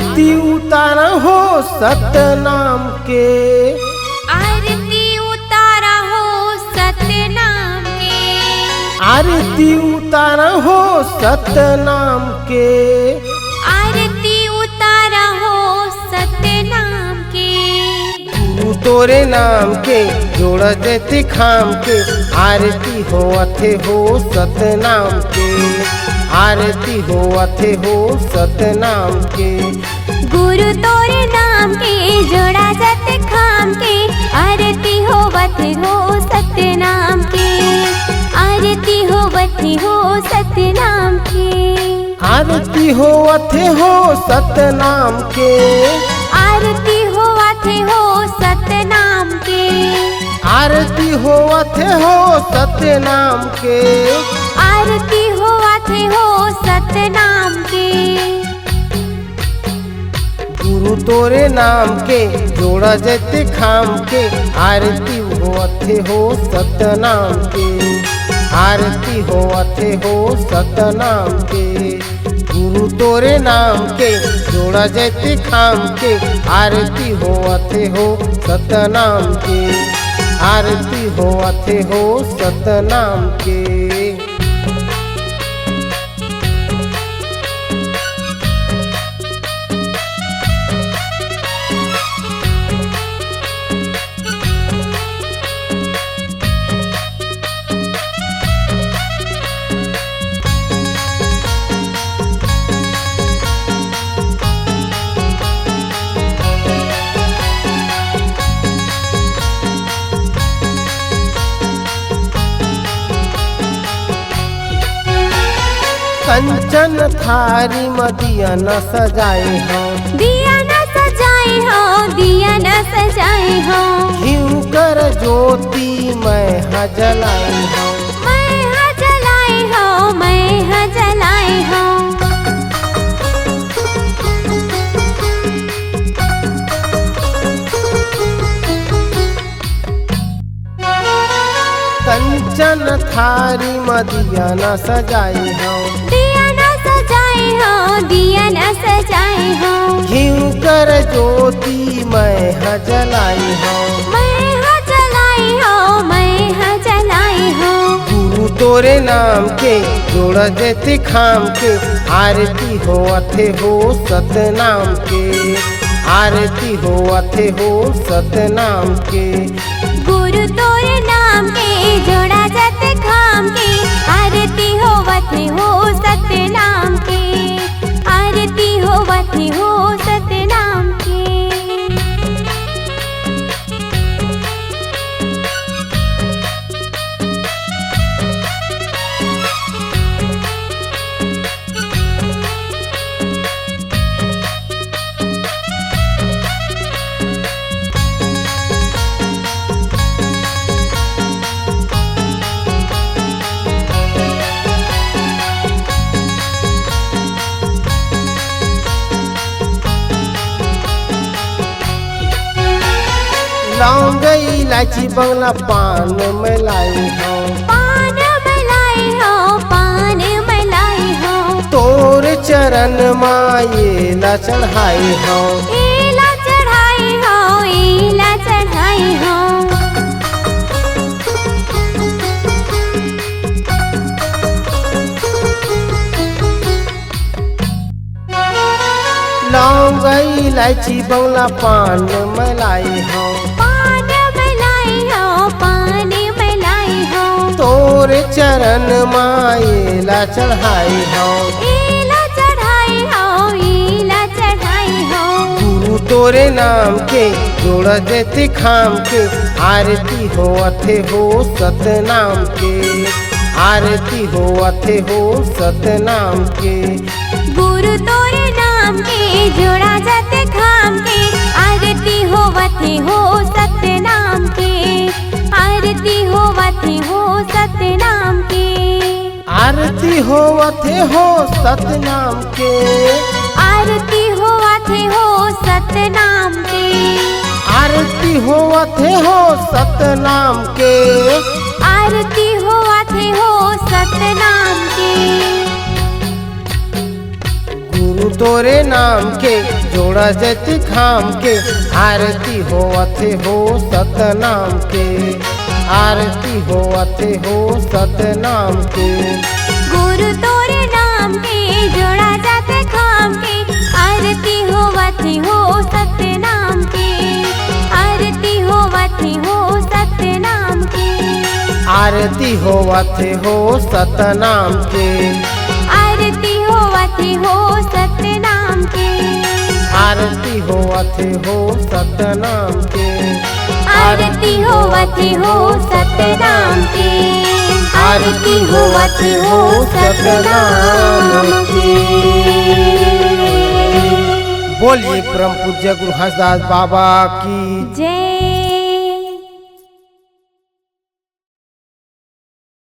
आरती उतारा हो सतनाम के, आरती उतारा हो सतनाम के, आरती उतारा हो सतनाम के, आरती उतारा हो सतनाम के। गुरु तोरे नाम के जोड़ देते खाम के, आरती हो अथे हो सतनाम के, आरती हो अथे हो सतनाम के। गुरु तोरे नाम के जोड़ा जत खाम के, आरती हो बथे हो सतनाम के, आरती हो बथे हो सतनाम के, आरती हो अथे हो सतनाम के, आरती हो अथे हो सतनाम के, आरती हो अथे हो सतनाम के, आरती हो अथे हो सतनाम के। गुरु तोरे नाम के जोड़ा जते खाम के, आरती हो अथे हो सतनाम के, आरती हो अथे हो सतनाम के। गुरु तोरे नाम के जोड़ा जते खाम के, आरती हो अथे हो सतनाम के, आरती हो अथे हो सतनाम के। कंचन थारी मदिया न सजाए हो, दिया न सजाए हो, दिया न सजाए हो, घिउ कर ज्योति मैं हा जलाई हो, मैं हा जलाए हो, मैं हा जलाए हो। कंचन थारी मदिया न सजाई हो, दिया न सजाए हो, दिया न सजाए हो, घिउ कर ज्योति मैं हा जलाई हो, मैं हा जलाए हो, मैं हा जलाए हो। गुरु तोरे नाम के जोड़ देते खाम के, आरती हो अथे हो सतनाम के, आरती हो अथे हो सतनाम के। गुरु तोरे नाम के जोड़ा जत खाम के, आरती हो वथे हो सतनाम के, आरती हो वथे हो सतनाम के। लौंग इलायची बंगला पान में लाई हो, पान मलाई हो, पान मलाई हो, तोर चरण माये ला चढ़ाई हो, एला चढ़ाई हो, एला चढ़ाई हो। लौंग इलायची बंगला पान में लाई हो, पान मलाई हो, पान मलाई हो, तोर चरण माये ला चढ़ाई हो, एला चढ़ाई हो, एला चढ़ाई हो। गुरु तोरे नाम के जोड़ देते खाम के, आरती हो अथे हो सतनाम के, आरती हो अथे हो सतनाम के। गुरु तोरे नाम के जोड़ा जत खाम के, आरती हो वथे हो सतनाम के, आरती हो वथे हो सतनाम के, आरती हो अथे हो सतनाम के, आरती हो वथे हो सतनाम के, आरती हो अथे हो सतनाम के, आरती हो वथे हो सतनाम के। गुरु तोरे नाम के जोड़ा जति खाम के आरती होवते हो सतनाम के आरती होवते हो सतनाम के गुरु तोरे नाम के जोड़ा जाते खाम के आरती होवती हो सतनाम के आरती होवती हो सतनाम के आरती होवते हो सतनाम के आरती होवती हो सतनाम के आरती होवते हो सतनाम के आरती होवती हो सतनाम के आरती होवती हो सतनाम के। बोलिए परम पूज्य गुरु हंसदास बाबा की जय।